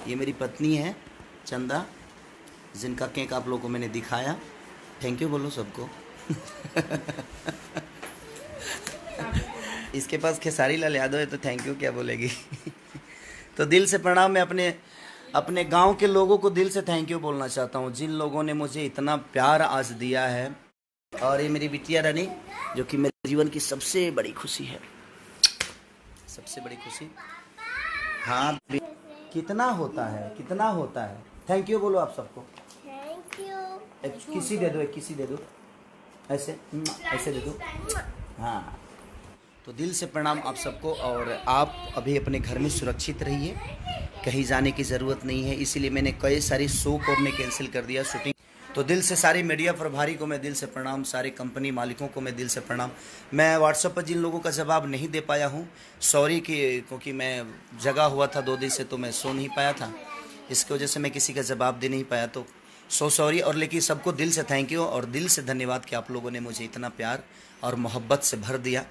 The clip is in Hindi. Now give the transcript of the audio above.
ये मेरी पत्नी है चंदा, जिनका केक आप लोगों को मैंने दिखाया। थैंक यू बोलो सबको। इसके पास खेसारी लाल यादव है तो थैंक यू क्या बोलेगी। तो दिल से प्रणाम। मैं अपने अपने गांव के लोगों को दिल से थैंक यू बोलना चाहता हूँ, जिन लोगों ने मुझे इतना प्यार आज दिया है। और ये मेरी बिटिया रानी, जो कि मेरे जीवन की सबसे बड़ी खुशी है, सबसे बड़ी खुशी। हाँ, कितना होता है, कितना होता है। थैंक यू बोलो आप सबको। Thank you. एक किसी दे दो, एक किसी दे दो, ऐसे ऐसे दे दो। हाँ, तो दिल से प्रणाम आप सबको। और आप अभी अपने घर में सुरक्षित रहिए, कहीं जाने की ज़रूरत नहीं है। इसीलिए मैंने कई सारी शो को अपने कैंसिल कर दिया, शूटिंग। तो दिल से सारे मीडिया प्रभारी को मैं दिल से प्रणाम, सारे कंपनी मालिकों को मैं दिल से प्रणाम। मैं व्हाट्सएप पर जिन लोगों का जवाब नहीं दे पाया हूँ, सॉरी, कि क्योंकि मैं जगा हुआ था 2 दिन से, तो मैं सो नहीं पाया था। इसकी वजह से मैं किसी का जवाब दे नहीं पाया, तो सॉरी। और लेकिन सबको दिल से थैंक यू और दिल से धन्यवाद कि आप लोगों ने मुझे इतना प्यार और मोहब्बत से भर दिया।